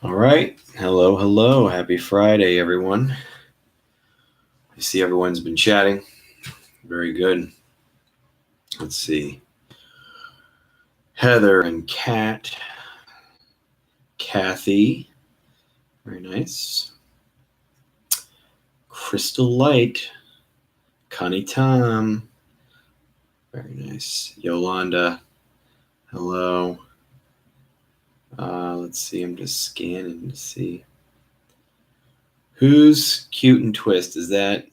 All right. Hello, hello. Happy Friday, everyone. I see everyone's been chatting. Very good. Let's see. Heather and Kat. Kathy. Very nice. Crystal Light. Connie Tom. Very nice. Yolanda. Hello. Let's see. I'm just scanning to see. Who's Cute and Twist? Is that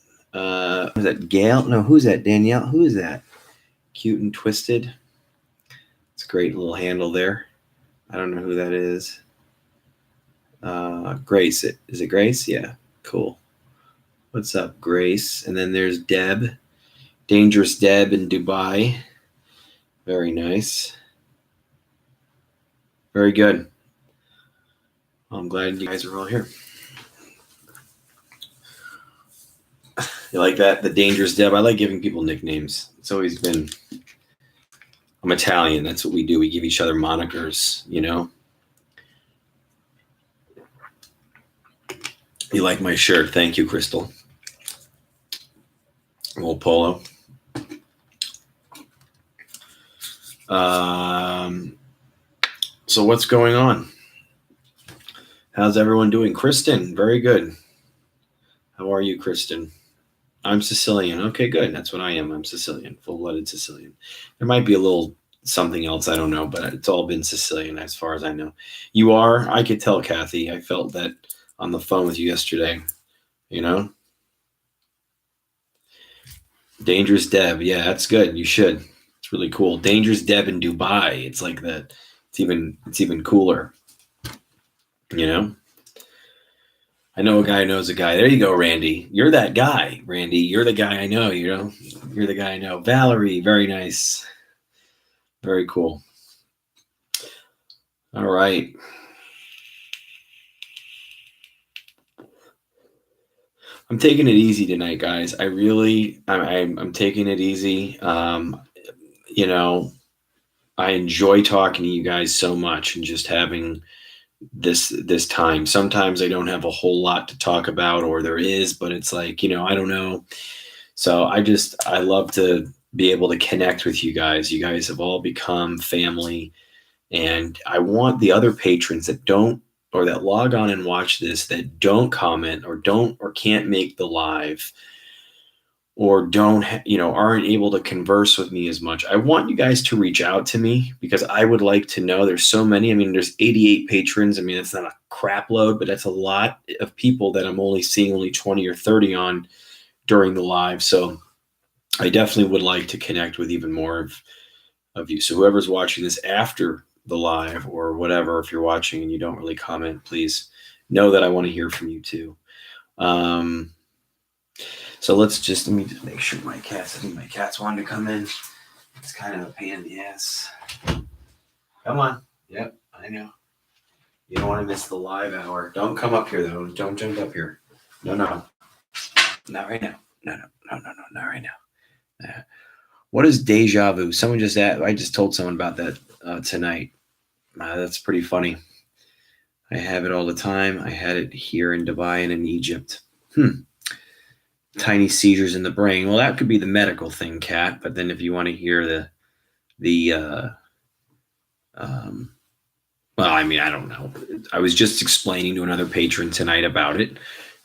Gail? No, who's that? Danielle? Who is that? Cute and Twisted. It's a great little handle there. I don't know who that is. Grace. Is it Grace? Yeah. Cool. What's up, Grace? And then there's Deb. Dangerous Deb in Dubai. Very nice. Very good. I'm glad you guys are all here. You like that? The Dangerous Deb. I like giving people nicknames. It's always been. I'm Italian. That's what we do. We give each other monikers, you know? You like my shirt. Thank you, Crystal. A little polo. So what's going on? How's everyone doing? Kristen, very good. How are you, Kristen? I'm Sicilian. Okay, good. That's what I am. I'm Sicilian, full-blooded Sicilian. There might be a little something else, I don't know, but it's all been Sicilian as far as I know. You are? I could tell, Kathy. I felt that on the phone with you yesterday, you know? Dangerous Deb. Yeah, that's good. You should. It's really cool. Dangerous Deb in Dubai. It's like that. It's even cooler. You know? I know a guy knows a guy. There you go, Randy. You're that guy, Randy. You're the guy I know, you know? You're the guy I know. Valerie, very nice. Very cool. All right. I'm taking it easy tonight, guys. I'm taking it easy. You know, I enjoy talking to you guys so much and just having this time. Sometimes I don't have a whole lot to talk about, or there is, but it's like, I don't know. So I love to be able to connect with you guys. You guys have all become family, and I want the other patrons that don't, or that log on and watch this, that don't comment or can't make the live, or aren't able to converse with me as much. I want you guys to reach out to me, because I would like to know. There's so many. I mean, there's 88 patrons. I mean, it's not a crap load, but that's a lot of people that I'm only seeing only 20 or 30 on during the live. So I definitely would like to connect with even more of you. So whoever's watching this after the live or whatever, if you're watching and you don't really comment, please know that I want to hear from you too. So let me just make sure I think my cats wanted to come in. It's kind of a pain in the ass. Come on. Yep, I know. You don't want to miss the live hour. Don't come up here, though. Don't jump up here. No. Not right now. No, not right now. What is deja vu? Someone just asked. I just told someone about that tonight. That's pretty funny. I have it all the time. I had it here in Dubai and in Egypt. Tiny seizures in the brain. Well, that could be the medical thing, Kat. But then if you want to hear well, I mean, I don't know. I was just explaining to another patron tonight about it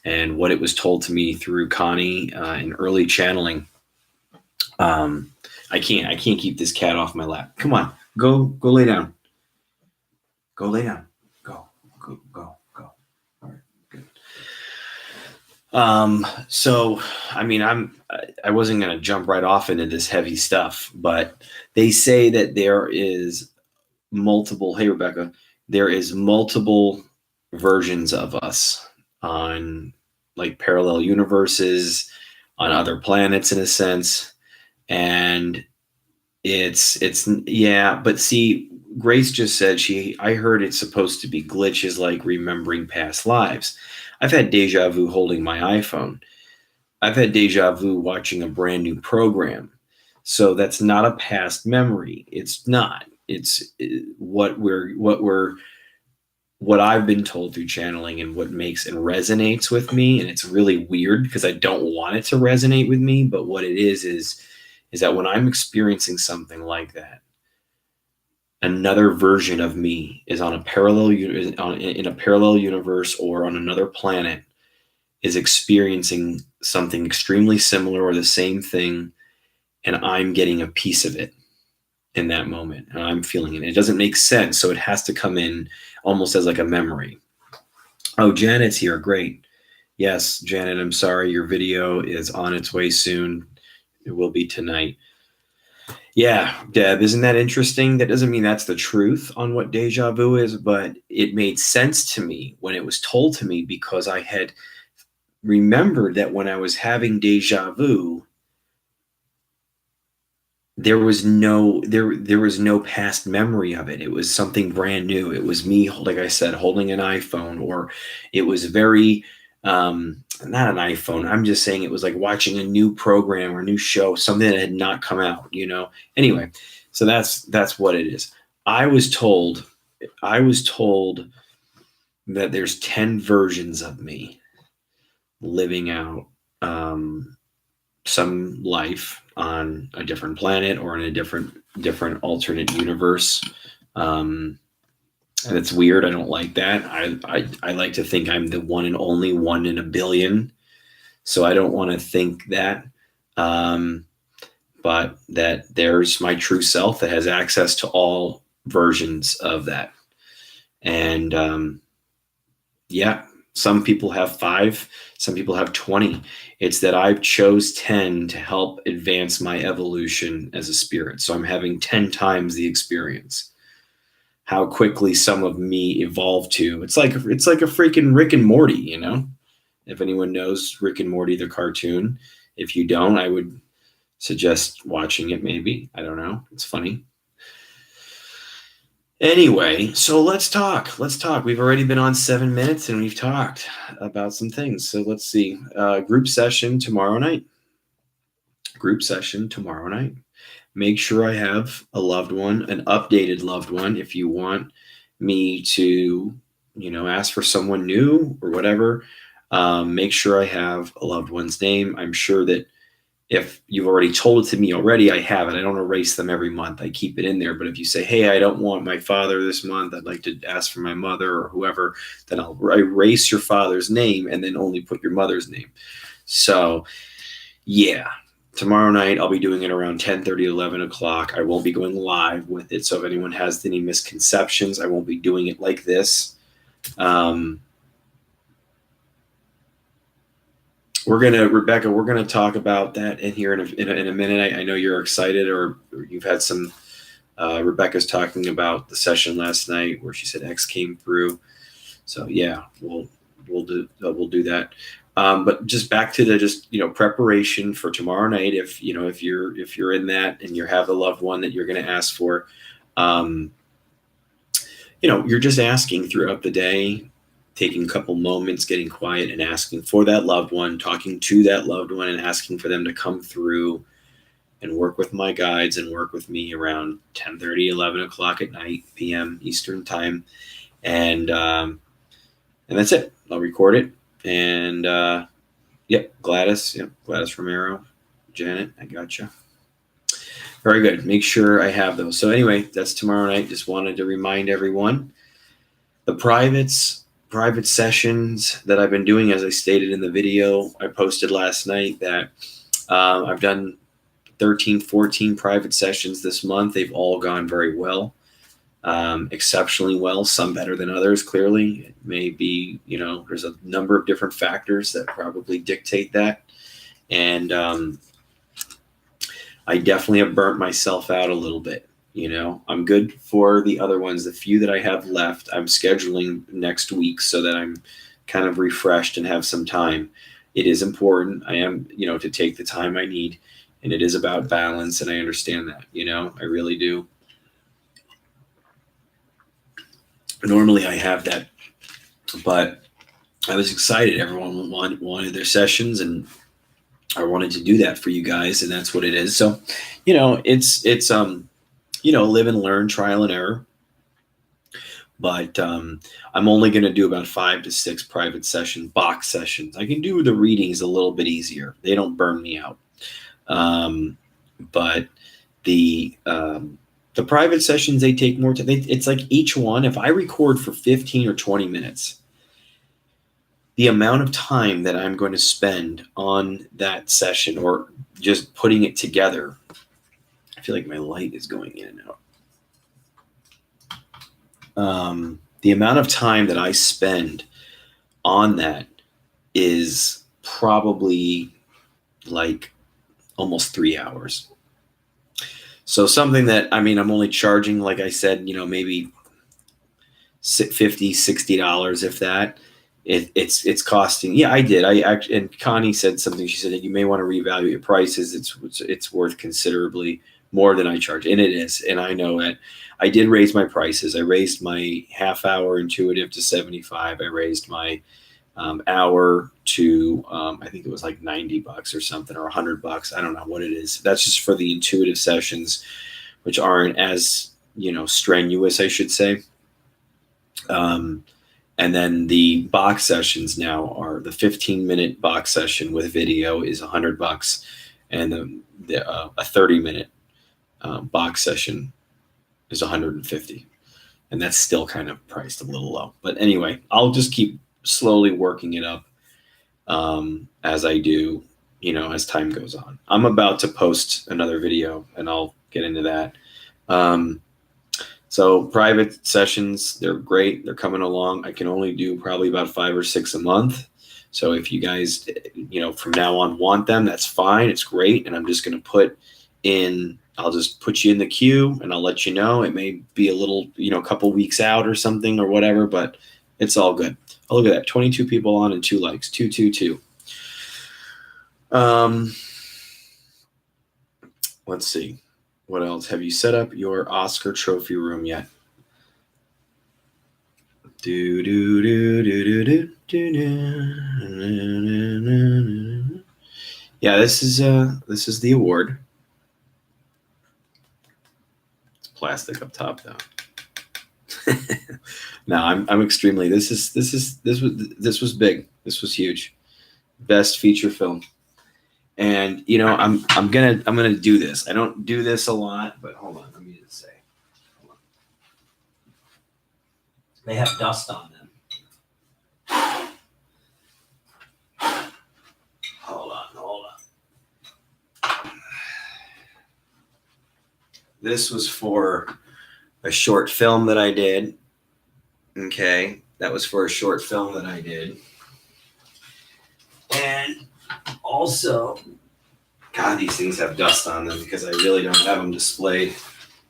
and what it was told to me through Connie in early channeling. I can't keep this cat off my lap. Come on, go lay down. Go lay down. Go. All right, good. So I mean, I wasn't gonna jump right off into this heavy stuff, but they say that there is multiple. Hey, Rebecca, there is multiple versions of us on like parallel universes, on other planets in a sense, and it's yeah. But see, Grace just said I heard it's supposed to be glitches like remembering past lives. I've had deja vu holding my iPhone. I've had deja vu watching a brand new program. So that's not a past memory. It's not. It's what we're what I've been told through channeling and what makes and resonates with me, and it's really weird because I don't want it to resonate with me, but what it is that when I'm experiencing something like that, another version of me is on a parallel in a parallel universe or on another planet is experiencing something extremely similar or the same thing, and I'm getting a piece of it in that moment, and I'm feeling it. It doesn't make sense, so it has to come in almost as like a memory. Oh, Janet's here. Great. Yes, Janet, I'm sorry. Your video is on its way soon. It will be tonight. Yeah, Deb, isn't that interesting? That doesn't mean that's the truth on what deja vu is, but it made sense to me when it was told to me because I had remembered that when I was having deja vu, there was no past memory of it. It was something brand new. It was me, like I said, holding an iPhone, or it was very not an iPhone. I'm just saying it was like watching a new program or new show, something that had not come out, Anyway, so that's what it is. I was told that there's 10 versions of me living out some life on a different planet or in a different alternate universe. And it's weird. I don't like that. I like to think I'm the one and only one in a billion. So I don't want to think that. But that there's my true self that has access to all versions of that. And yeah, some people have 5, some people have 20. It's that I've chose 10 to help advance my evolution as a spirit. So I'm having 10 times the experience. How quickly some of me evolved to. It's like a freaking Rick and Morty, If anyone knows Rick and Morty, the cartoon. If you don't, I would suggest watching it maybe. I don't know. It's funny. Anyway, so let's talk. We've already been on 7 minutes and we've talked about some things. So let's see. Group session tomorrow night. Make sure I have a loved one, an updated loved one. If you want me to, ask for someone new or whatever, make sure I have a loved one's name. I'm sure that if you've already told it to me already, I have it. I don't erase them every month. I keep it in there. But if you say, hey, I don't want my father this month, I'd like to ask for my mother or whoever, then I'll erase your father's name and then only put your mother's name. So, yeah. Tomorrow night, I'll be doing it around 10:30, 11 o'clock. I won't be going live with it. So if anyone has any misconceptions, I won't be doing it like this. Rebecca, we're gonna talk about that in here in a minute. I know you're excited, or you've had some. Rebecca's talking about the session last night where she said X came through. So yeah, we'll do that. But just back to the preparation for tomorrow night. If you're in that and you have a loved one that you're going to ask for, you're just asking throughout the day, taking a couple moments, getting quiet and asking for that loved one, talking to that loved one and asking for them to come through and work with my guides and work with me around 10:30, 11 o'clock at night, PM Eastern time. And that's it. I'll record it. And Gladys Romero, Janet, I gotcha. Very good. Make sure I have those. So anyway, that's tomorrow night. Just wanted to remind everyone the private sessions that I've been doing, as I stated in the video I posted last night, that I've done 13, 14 private sessions this month. They've all gone very well. Exceptionally well, some better than others. Clearly, it may be, there's a number of different factors that probably dictate that. And I definitely have burnt myself out a little bit. I'm good for the other ones. The few that I have left, I'm scheduling next week so that I'm kind of refreshed and have some time. It is important. I am, to take the time I need, and it is about balance. And I understand that, I really do. Normally I have that, but I was excited. Everyone wanted their sessions, and I wanted to do that for you guys, and that's what it is. So, it's live and learn, trial and error. but I'm only going to do about 5 to 6 private box sessions. I can do the readings a little bit easier. They don't burn me out. But the private sessions, they take more time. It's like each one, if I record for 15 or 20 minutes, the amount of time that I'm going to spend on that session or just putting it together, I feel like my light is going in and out. The amount of time that I spend on that is probably like almost 3 hours. So something that, I mean, I'm only charging, like I said, maybe $50, $60, if that. It's costing. Yeah, I did. And Connie said something. She said that you may want to reevaluate your prices. It's worth considerably more than I charge, and it is. And I know that I did raise my prices. I raised my half-hour intuitive to $75. I raised my hour to I think it was like $90 or something, or $100. I don't know what it is. That's just for the intuitive sessions, which aren't as strenuous, I should say. And then the box sessions now are the 15-minute box session with video is $100, and a 30-minute box session is $150, and that's still kind of priced a little low. But anyway, I'll just keep slowly working it up as I do, as time goes on. I'm about to post another video, and I'll get into that. So private sessions, they're great. They're coming along. I can only do probably about 5 or 6 a month. So if you guys, from now on want them, that's fine. It's great. And I'm just going to I'll just put you in the queue, and I'll let you know. It may be a little, a couple weeks out or something or whatever, but it's all good. Oh, look at that. 22 people on and 2 likes. 222. Let's see. What else? Have you set up your Oscar trophy room yet? Yeah, this is the award. It's plastic up top though. No, I'm extremely. This was big. This was huge. Best feature film. And I'm gonna do this. I don't do this a lot, but hold on. Let me just say. Hold on. They have dust on them. Hold on. This was for a short film that I did. Okay, that was for a short film that I did. And also, God, these things have dust on them because I really don't have them displayed.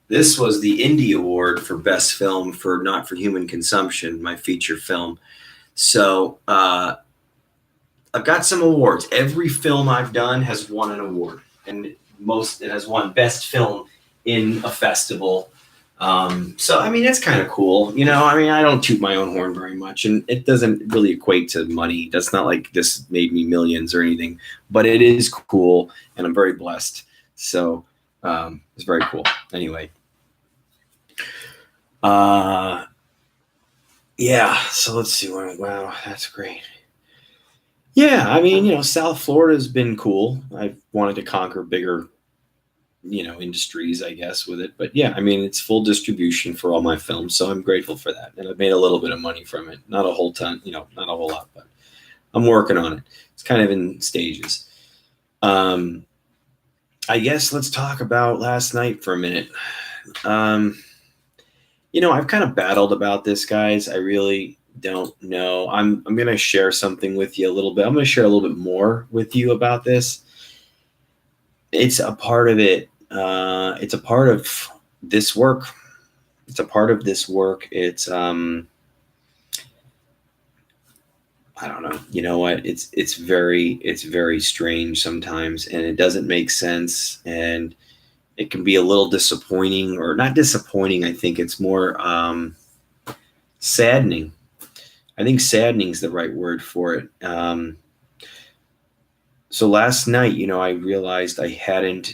This was the Indie Award for Best Film for Not for Human Consumption, my feature film. So I've got some awards. Every film I've done has won an award, and it has won Best Film in a festival. So, I mean, it's kind of cool. I don't toot my own horn very much, and it doesn't really equate to money. That's not like this made me millions or anything, but it is cool, and I'm very blessed. So, it's very cool. Anyway. Yeah, so let's see. Wow, that's great. Yeah, I mean, South Florida has been cool. I've wanted to conquer bigger industries, I guess, with it. But yeah, I mean, it's full distribution for all my films, so I'm grateful for that. And I've made a little bit of money from it. Not a whole ton, not a whole lot, but I'm working on it. It's kind of in stages. I guess let's talk about last night for a minute. I've kind of battled about this, guys. I really don't know. I'm going to share something with you a little bit. I'm going to share a little bit more with you about this. It's a part of it. It's a part of this work. It's a part of this work. It's, I don't know. You know what? It's very strange sometimes, and it doesn't make sense. And it can be a little disappointing, or not disappointing. I think it's more, saddening. I think saddening is the right word for it. So last night, I realized I hadn't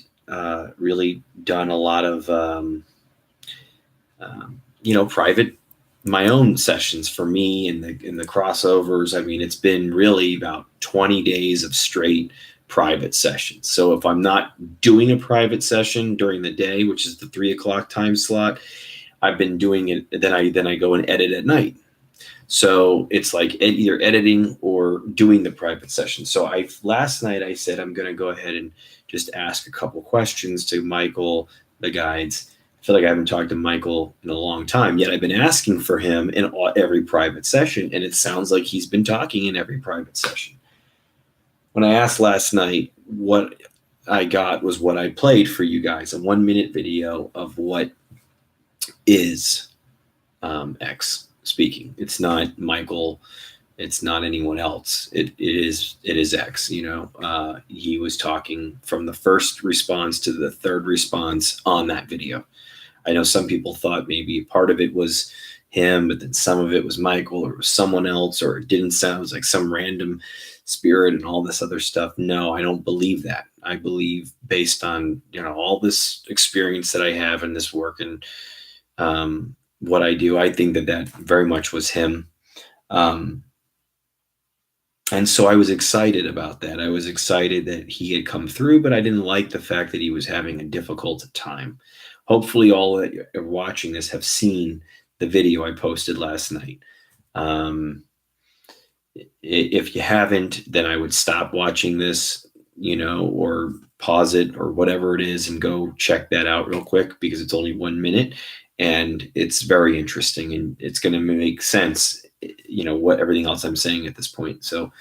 really done a lot of, private my own sessions for me in the crossovers. I mean, it's been really about 20 days of straight private sessions. So if I'm not doing a private session during the day, which is the 3 o'clock time slot, I've been doing it. Then I go and edit at night. So it's like either editing or doing the private session. So last night I said I'm going to go ahead and just ask a couple questions to Michael, the guides. I feel like I haven't talked to Michael in a long time, yet I've been asking for him in every private session, and it sounds like he's been talking in every private session. When I asked last night, what I got was what I played for you guys, a 1-minute video of what is X speaking. It's not Michael. It's not anyone else. It is X. He was talking from the first response to the third response on that video. I know some people thought maybe part of it was him, but then some of it was Michael, or it was someone else, or it didn't sound, it was like some random spirit and all this other stuff. No, I don't believe that. I believe, based on all this experience that I have in this work and what I do, I think that very much was him. And so I was excited about that. I was excited that he had come through, but I didn't like the fact that he was having a difficult time. Hopefully all that are watching this have seen the video I posted last night. If you haven't, then I would stop watching this, or pause it or whatever it is and go check that out real quick, because it's only 1 minute and it's very interesting and it's going to make sense, what everything else I'm saying at this point. So,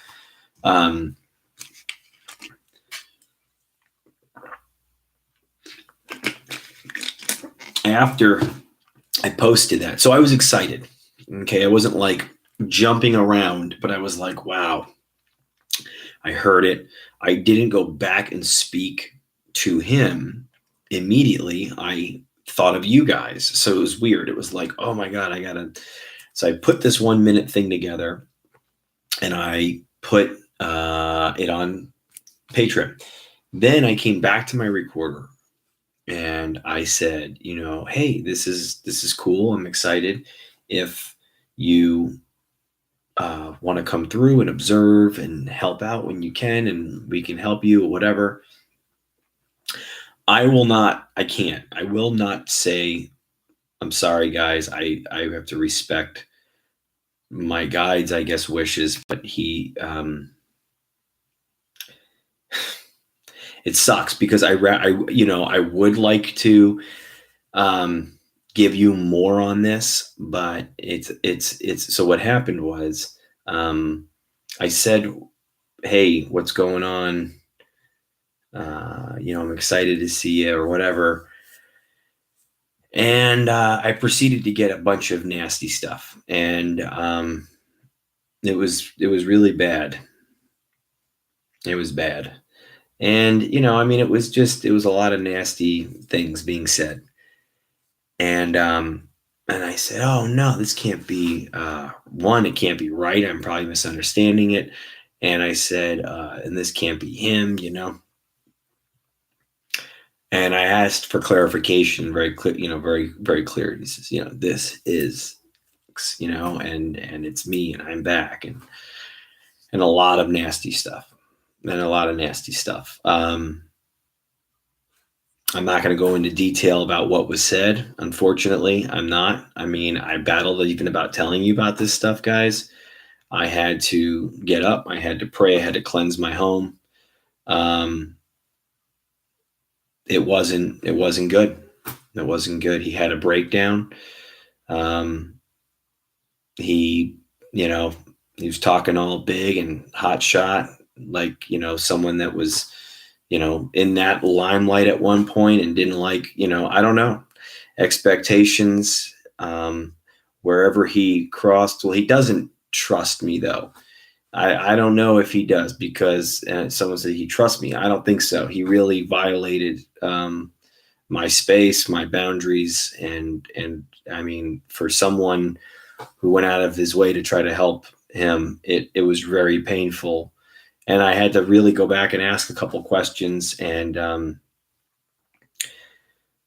after I posted that, so I was excited. Okay. I wasn't like jumping around, but I was like, wow, I heard it. I didn't go back and speak to him immediately. I thought of you guys. So it was weird. It was like, oh my God, so I put this 1 minute thing together and I put it on Patreon. Then I came back to my recorder and I said, hey, this is cool. I'm excited. If you want to come through and observe and help out when you can, and we can help you or whatever, I will not say, I'm sorry, guys. I have to respect my guide's, I guess, wishes, but it sucks because I would like to give you more on this, but it's so what happened was, I said, hey, what's going on? I'm excited to see you or whatever. And I proceeded to get a bunch of nasty stuff, and it was really bad. It was bad. And, it was a lot of nasty things being said. And I said, oh no, this can't be, it can't be right. I'm probably misunderstanding it. And I said, and this can't be him, And I asked for clarification, very clear, very, very clear. He says, this is, and it's me, and I'm back, and a lot of nasty stuff. I'm not going to go into detail about what was said. Unfortunately, I'm not. I mean, I battled even about telling you about this stuff, guys. I had to get up. I had to pray. I had to cleanse my home. It wasn't good. It wasn't good. He had a breakdown. He was talking all big and hot shot, like, someone that was, in that limelight at one point and didn't like, I don't know, expectations, wherever he crossed. Well, he doesn't trust me though. I don't know if he does, because someone said he trusts me. I don't think so. He really violated my space, my boundaries. And I mean, for someone who went out of his way to try to help him, it was very painful. And I had to really go back and ask a couple questions. And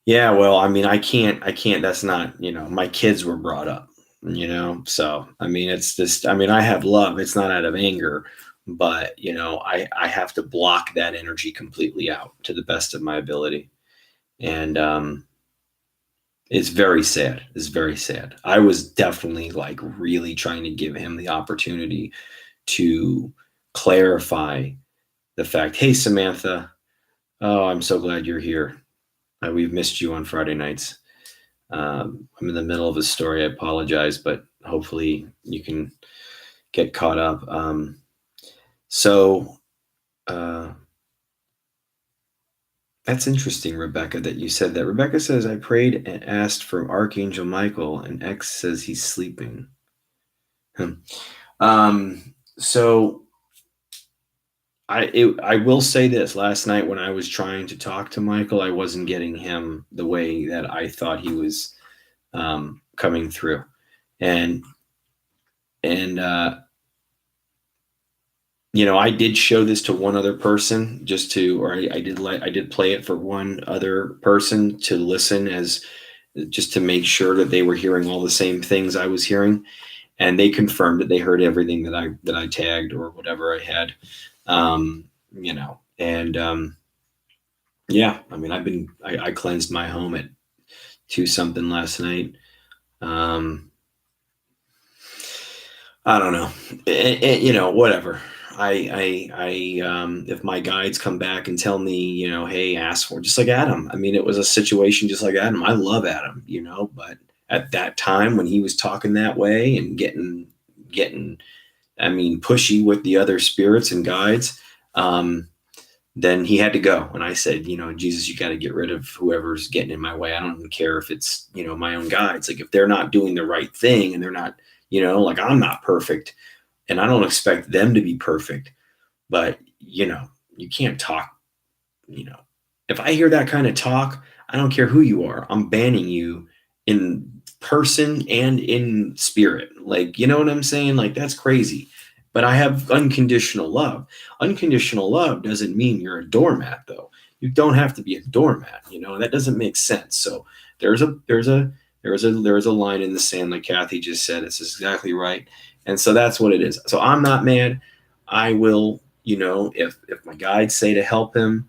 yeah, well, I mean, I can't, that's not, my kids were brought up. you know? So, I mean, it's just, I mean, I have love. It's not out of anger, but you know, I have to block that energy completely out to the best of my ability. And, it's very sad. It's very sad. I was definitely like really trying to give him the opportunity to clarify the fact, hey, Samantha, oh, I'm so glad you're here. We've missed you on Friday nights. I'm in the middle of a story. I apologize, but hopefully you can get caught up. So that's interesting, Rebecca, that you said that. Rebecca says, I prayed and asked for Archangel Michael, and X says he's sleeping. So I will say this. Last night when I was trying to talk to Michael, I wasn't getting him the way that I thought he was coming through. And you know, I did show this to one other person just to, or I did play it for one other person to listen, as just to make sure that they were hearing all the same things I was hearing. And they confirmed that they heard everything that I tagged or whatever I had, you know, and, yeah, I mean, I cleansed my home at 2 something last night. I don't know, you know, whatever. If my guides come back and tell me, you know, hey, ask for, just like Adam. I mean, it was a situation just like Adam. I love Adam, you know, but at that time when he was talking that way and getting, I mean, pushy with the other spirits and guides, then he had to go. And I said, you know, Jesus, you got to get rid of whoever's getting in my way. I don't even care if it's, you know, my own guides. Like if they're not doing the right thing and they're not, you know, like I'm not perfect and I don't expect them to be perfect, but you know, you can't talk, you know, if I hear that kind of talk, I don't care who you are. I'm banning you in person and in spirit. Like, you know what I'm saying? Like that's crazy. But I have unconditional love. Unconditional love doesn't mean you're a doormat though. You don't have to be a doormat, you know, and that doesn't make sense. So there's a line in the sand, like Kathy just said. It's exactly right. And so that's what it is. So I'm not mad. I will, you know, if my guides say to help him,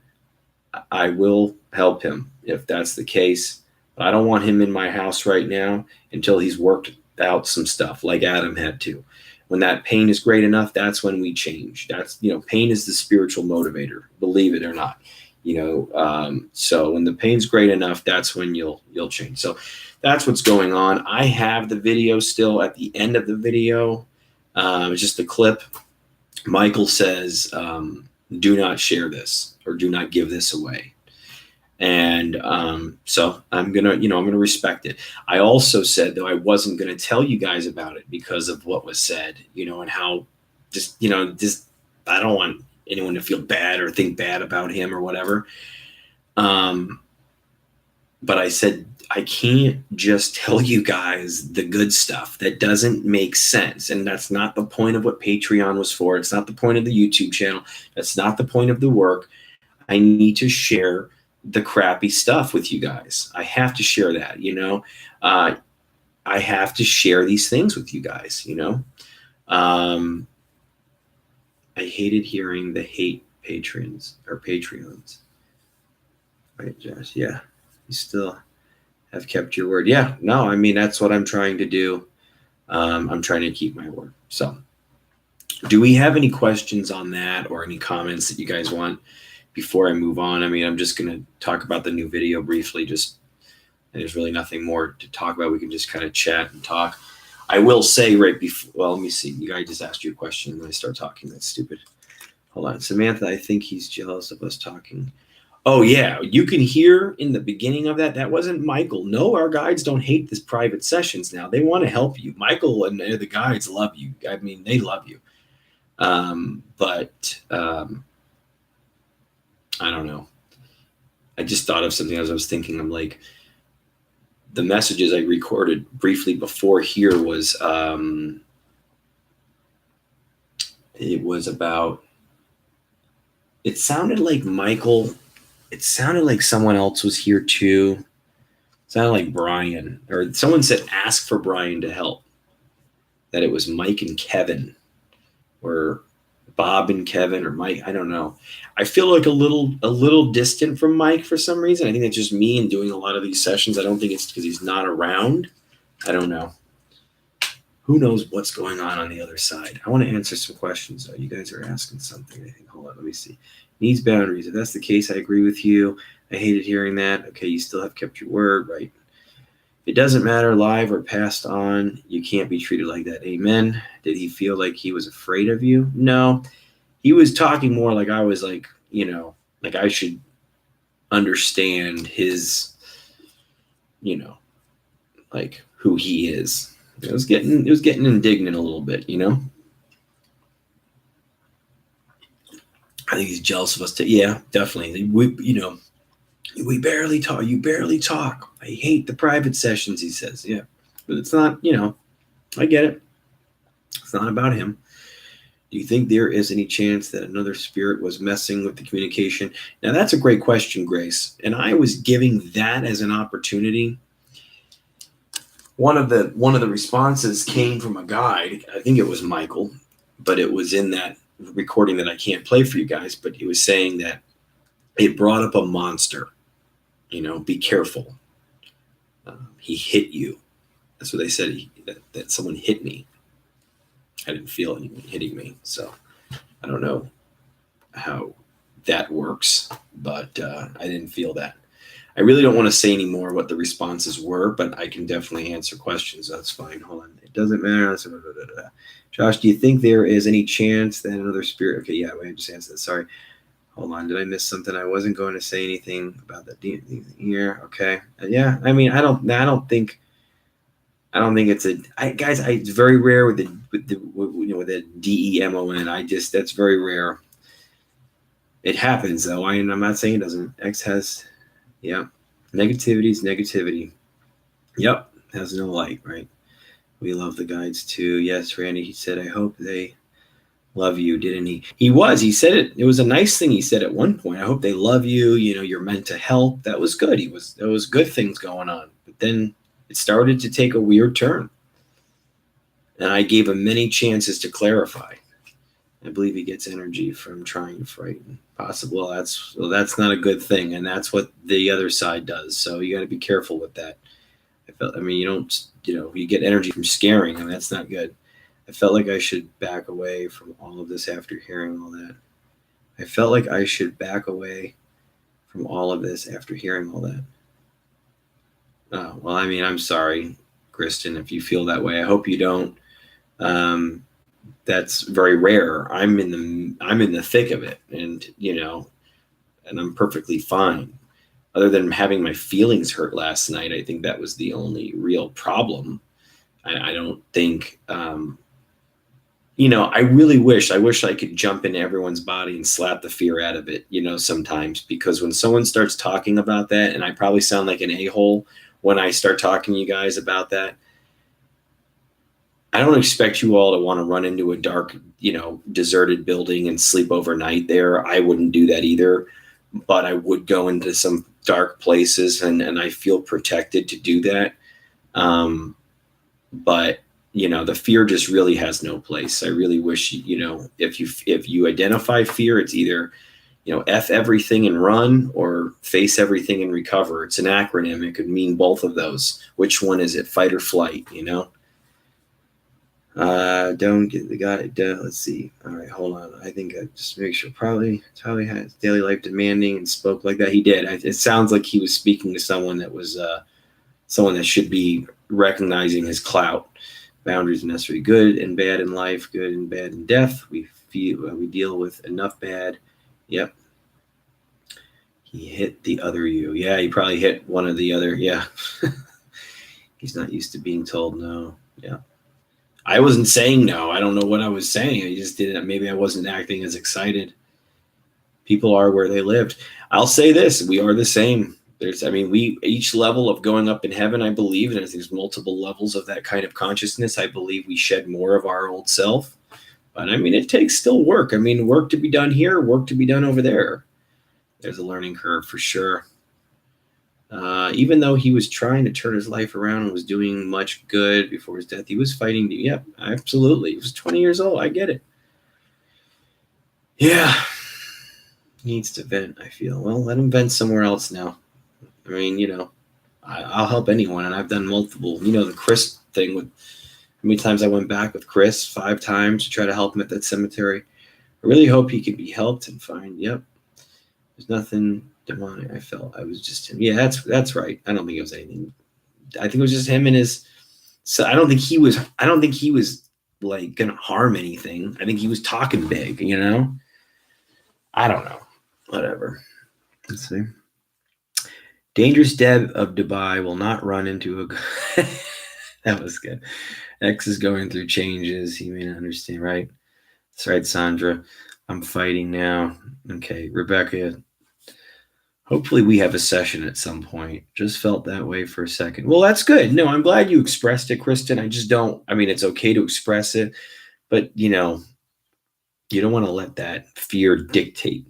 I will help him if that's the case. But I don't want him in my house right now until he's worked out some stuff like Adam had to. When that pain is great enough, that's when we change. That's, you know, pain is the spiritual motivator, believe it or not. You know, so when the pain's great enough, that's when you'll change. So that's what's going on. I have the video still at the end of the video. It's just a clip. Michael says, do not share this or do not give this away. And so I'm going to, you know, I'm going to respect it. I also said, though, I wasn't going to tell you guys about it because of what was said, you know, and how just, you know, just, I don't want anyone to feel bad or think bad about him or whatever. But I said, I can't just tell you guys the good stuff. That doesn't make sense. And that's not the point of what Patreon was for. It's not the point of the YouTube channel. That's not the point of the work. I need to share the crappy stuff with you guys. I have to share that, you know. I have to share these things with you guys, you know. I hated hearing the hate patrons or Patreons. Right, Josh? Yeah. You still have kept your word. Yeah, no, I mean, that's what I'm trying to do. I'm trying to keep my word. So do we have any questions on that or any comments that you guys want before I move on? I mean, I'm just going to talk about the new video briefly. Just, there's really nothing more to talk about. We can just kind of chat and talk. I will say right before, well, let me see. You guys just asked you a question and then I start talking. That's stupid. Hold on. Samantha, I think he's jealous of us talking. Oh, yeah. You can hear in the beginning of that, that wasn't Michael. No, our guides don't hate this private sessions now. They want to help you. Michael and the guides love you. I mean, they love you. But I don't know. I just thought of something as I was thinking. I'm like, the messages I recorded briefly before here was, it was about, it sounded like Michael. It sounded like someone else was here too. It sounded like Brian, or someone said, ask for Brian to help. that it was Mike and Kevin, or Bob and Kevin, or Mike. I don't know. I feel like a little distant from Mike for some reason. I think it's just me and doing a lot of these sessions. I don't think it's because he's not around. I don't know. Who knows what's going on the other side? I want to answer some questions, though. You guys are asking something, I think. Hold on, let me see. Needs boundaries. If that's the case, I agree with you. I hated hearing that. Okay, you still have kept your word, right? It doesn't matter, live or passed on. You can't be treated like that. Amen. Did he feel like he was afraid of you? No. He was talking more like I was like, like I should understand his, like who he is. It was getting indignant a little bit, I think he's jealous of us too. Yeah, definitely. We barely talk. You barely talk. I hate the private sessions, he says. Yeah, but it's not, I get it. It's not about him. Do you think there is any chance that another spirit was messing with the communication? Now, that's a great question, Grace. And I was giving that as an opportunity. One of the responses came from a guide. I think it was Michael, but it was in that recording that I can't play for you guys. But he was saying that it brought up a monster. Be careful. He hit you. That's what they said. That someone hit me. I didn't feel anyone hitting me, so I don't know how that works, but I didn't feel that. I really don't want to say anymore what the responses were, but I can definitely answer questions. That's fine. Hold on. It doesn't matter. Josh, do you think there is any chance that another spirit? Okay, yeah, I just answered that. Sorry. Hold on. Did I miss something? I wasn't going to say anything about that here. Okay. Yeah. I mean, I don't think it's guys. It's very rare with the DEMON. That's very rare. It happens though. I'm not saying it doesn't. X has, yeah. Negativity is negativity. Yep. Has no light, right? We love the guides too. Yes, Randy. He said, I hope they love you, didn't he? He said it. It was a nice thing he said at one point. I hope they love you. You're meant to help. That was good. There was good things going on. But then it started to take a weird turn. And I gave him many chances to clarify. I believe he gets energy from trying to frighten. Possible. That's not a good thing. And that's what the other side does. So you got to be careful with that. You get energy from scaring, and that's not good. I felt like I should back away from all of this after hearing all that. Oh, well, I'm sorry, Kristen, if you feel that way. I hope you don't. That's very rare. I'm in the thick of it, and and I'm perfectly fine. Other than having my feelings hurt last night, I think that was the only real problem. I don't think. I really wish I could jump into everyone's body and slap the fear out of it, sometimes, because when someone starts talking about that, and I probably sound like an a-hole when I start talking to you guys about that, I don't expect you all to want to run into a dark, deserted building and sleep overnight there. I wouldn't do that either, but I would go into some dark places, and I feel protected to do that. But the fear just really has no place. I really wish, if you identify fear, it's either, F everything and run, or face everything and recover. It's an acronym. It could mean both of those. Which one is it? Fight or flight, Don't get the guy. Let's see. All right, hold on. I think I just make sure. Probably has daily life demanding and spoke like that. He did. It sounds like he was speaking to someone that was someone that should be recognizing his clout. Boundaries are necessary. Good and bad in life. Good and bad in death. We deal with enough bad. Yep. He hit the other you. Yeah, he probably hit one of the other. Yeah. He's not used to being told no. Yeah. I wasn't saying no. I don't know what I was saying. I just didn't. Maybe I wasn't acting as excited. People are where they lived. I'll say this. We are the same. Each level of going up in heaven, I believe, and there's multiple levels of that kind of consciousness. I believe we shed more of our old self. But it takes still work. Work to be done here, work to be done over there. There's a learning curve for sure. Even though he was trying to turn his life around and was doing much good before his death, he was fighting. Yep, absolutely. He was 20 years old. I get it. Yeah. Needs to vent, I feel. Well, let him vent somewhere else now. I mean, I'll help anyone, and I've done multiple. The Chris thing with how many times I went back with Chris, 5 times to try to help him at that cemetery. I really hope he can be helped and find. Yep, there's nothing demonic. I felt I was just him. Yeah, that's right. I don't think it was anything. I think it was just him and his. So I don't think he was. I don't think he was like gonna harm anything. I think he was talking big. I don't know. Whatever. Let's see. Dangerous Deb of Dubai will not run into a. That was good. X is going through changes. He may not understand, right? That's right, Sandra. I'm fighting now. Okay, Rebecca. Hopefully we have a session at some point. Just felt that way for a second. Well, that's good. No, I'm glad you expressed it, Kristen. I just don't. I mean, it's okay to express it, but you don't want to let that fear dictate.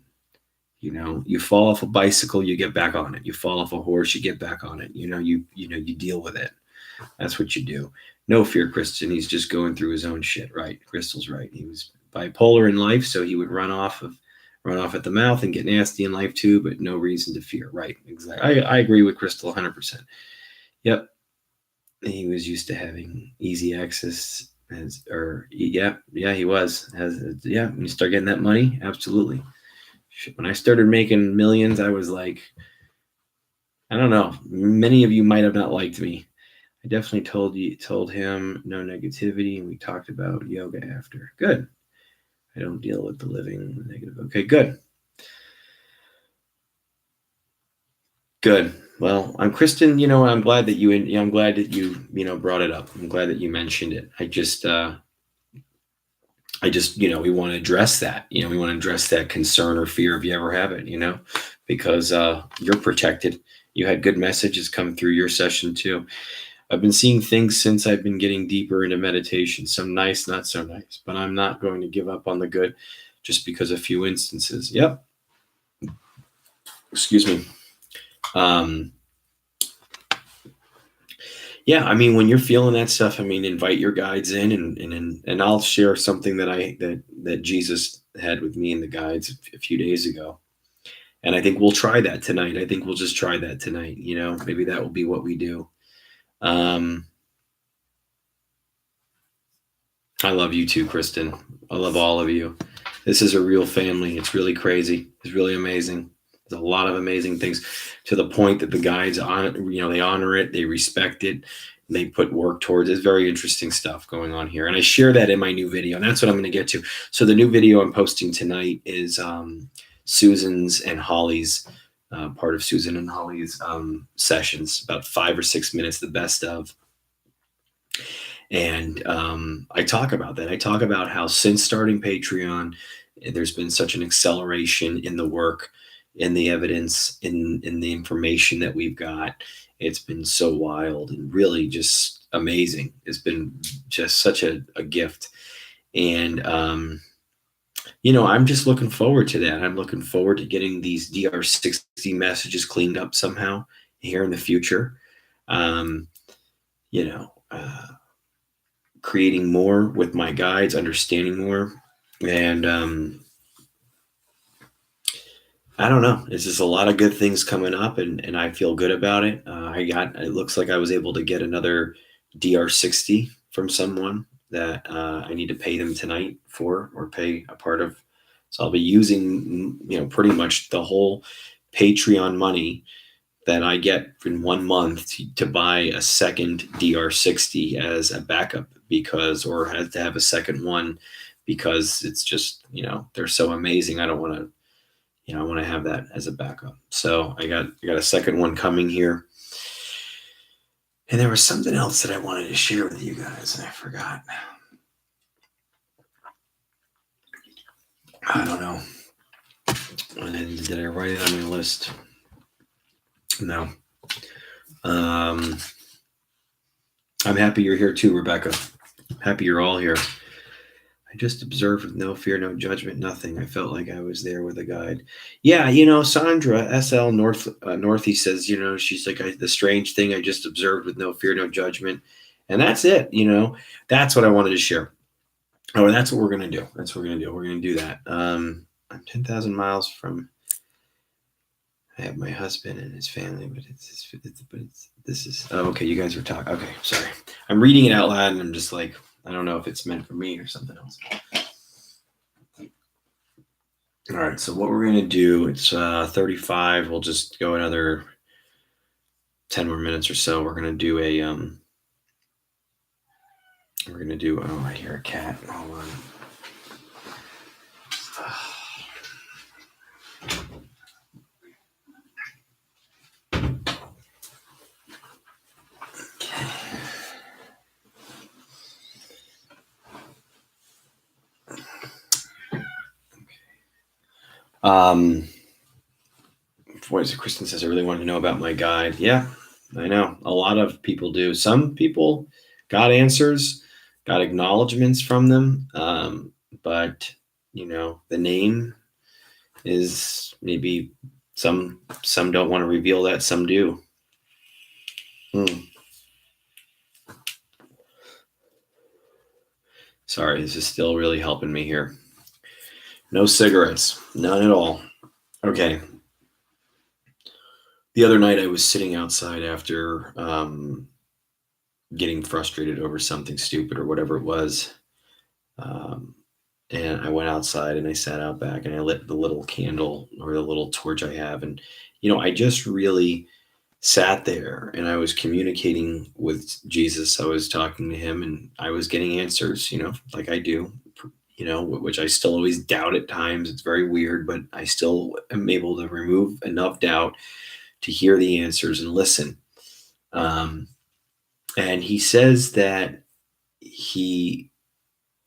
You fall off a bicycle, you get back on it. You fall off a horse, you get back on it. You deal with it. That's what you do. No fear, Kristen. He's just going through his own shit, right? Crystal's right. He was bipolar in life, so he would run off at the mouth and get nasty in life too, but no reason to fear. Right? Exactly. I agree with Crystal 100%. Yep. He was used to having easy access, he was. When you start getting that money, absolutely. When I started making millions, I was like, I don't know. Many of you might have not liked me. I definitely told him no negativity, and we talked about yoga after. Good. I don't deal with the living negative. Okay, good. Good. Well, I'm Kristen. I'm glad that you brought it up. I'm glad that you mentioned it. I just we want to address that. We want to address that concern or fear if you ever have it. Because you're protected. You had good messages come through your session too. I've been seeing things since I've been getting deeper into meditation. Some nice, not so nice. But I'm not going to give up on the good just because a few instances. Yep. Excuse me. Yeah, I mean, when you're feeling that stuff, I mean, invite your guides in, and I'll share something that Jesus had with me in the guides a few days ago. And I think we'll try that tonight. I think we'll just try that tonight. Maybe that will be what we do. I love you too, Kristen. I love all of you. This is a real family. It's really crazy. It's really amazing. There's a lot of amazing things, to the point that the guides they honor it, they respect it, they put work towards it. It's very interesting stuff going on here. And I share that in my new video, and that's what I'm going to get to. So the new video I'm posting tonight is Susan's and Holly's part of Susan and Holly's sessions, about 5 or 6 minutes, the best of. And I talk about that. I talk about how since starting Patreon, there's been such an acceleration in the work, in the evidence, in the information that we've got. It's been so wild and really just amazing. It's been just such a gift. And, I'm just looking forward to that. I'm looking forward to getting these DR60 messages cleaned up somehow here in the future. Creating more with my guides, understanding more. And I don't know. It's just a lot of good things coming up, and I feel good about it. It looks like I was able to get another DR60 from someone that I need to pay them tonight for, or pay a part of. So I'll be using, pretty much the whole Patreon money that I get in 1 month to buy a second DR60 as a backup, or has to have a second one, because it's just, they're so amazing. I don't want to, I want to have that as a backup. So I got a second one coming here. And there was something else that I wanted to share with you guys, and I forgot. I don't know. Did I write it on my list? No. I'm happy you're here too, Rebecca. Happy you're all here. I just observed with no fear, no judgment, nothing. I felt like I was there with a guide. Yeah, you know, Sandra SL Northeast says, you know, she's like the strange thing I just observed with no fear, no judgment, and that's it. You know, that's what I wanted to share. Oh, that's what we're gonna do. That's what we're gonna do. We're gonna do that. I'm 10,000 miles from. I have my husband and his family, but this is. Oh, okay. You guys were talking. Okay, sorry. I'm reading it out loud, and I'm just like, I don't know if it's meant for me or something else. All right, so what we're gonna do? It's 35. We'll just go another 10 more minutes or so. We're gonna do a We're gonna do. Oh, I hear a cat. Hold on. What is it? Kristen says, I really want to know about my guide. Yeah, I know. A lot of people do. Some people got answers, got acknowledgments from them. But, you know, the name is maybe some don't want to reveal that. Some do. Sorry, this is still really helping me here. No cigarettes. None at all. Okay. The other night I was sitting outside after getting frustrated over something stupid or whatever it was. And I went outside and I sat out back and I lit the little candle or the little torch I have. And, you know, I just really sat there and I was communicating with Jesus. I was talking to him and I was getting answers, you know, like I do, you know, which I still always doubt at times. It's very weird, but I still am able to remove enough doubt to hear the answers and listen. And he says that he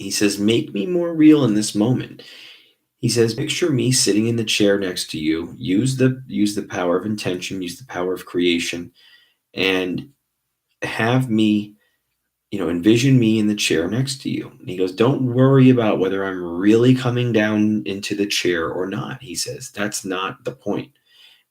says, make me more real in this moment. He says, picture me sitting in the chair next to you. Use the power of intention, use the power of creation, and have me, you know, envision me in the chair next to you. And he goes, don't worry about whether I'm really coming down into the chair or not. He says, that's not the point.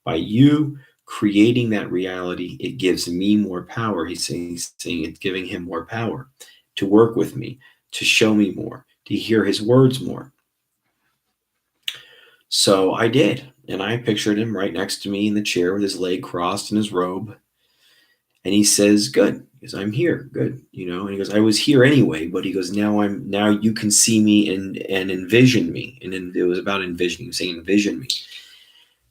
By you creating that reality, it gives me more power. He's saying it's giving him more power to work with me, to show me more, to hear his words more. So I did. And I pictured him right next to me in the chair with his leg crossed in his robe. And he says, good, because I'm here. Good. You know, and he goes, I was here anyway, but he goes, now you can see me and envision me. And then it was about envisioning. He was saying, envision me.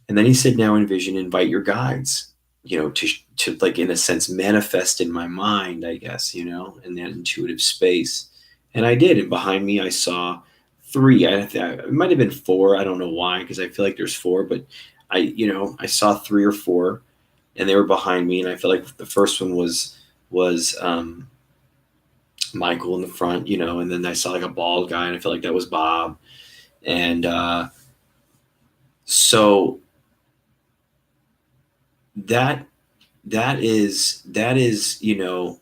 And then he said, now envision, invite your guides, you know, to like, in a sense, manifest in my mind, I guess, you know, in that intuitive space. And I did. And behind me, I saw 3. It might have been 4. I don't know why, because I feel like there's 4, but I saw 3 or 4 and they were behind me. And I feel like the first one was Michael in the front, you know, and then I saw like a bald guy and I felt like that was Bob. And so that is, you know,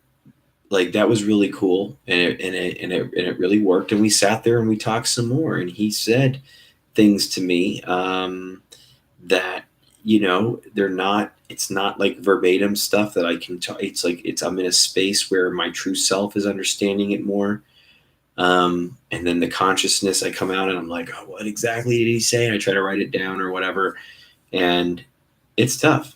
like that was really cool, and it really worked. And we sat there and we talked some more, and he said things to me that, you know, it's not like verbatim stuff that I can talk. It's like I'm in a space where my true self is understanding it more. And then the consciousness, I come out and I'm like, oh, what exactly did he say? And I try to write it down or whatever, and it's tough.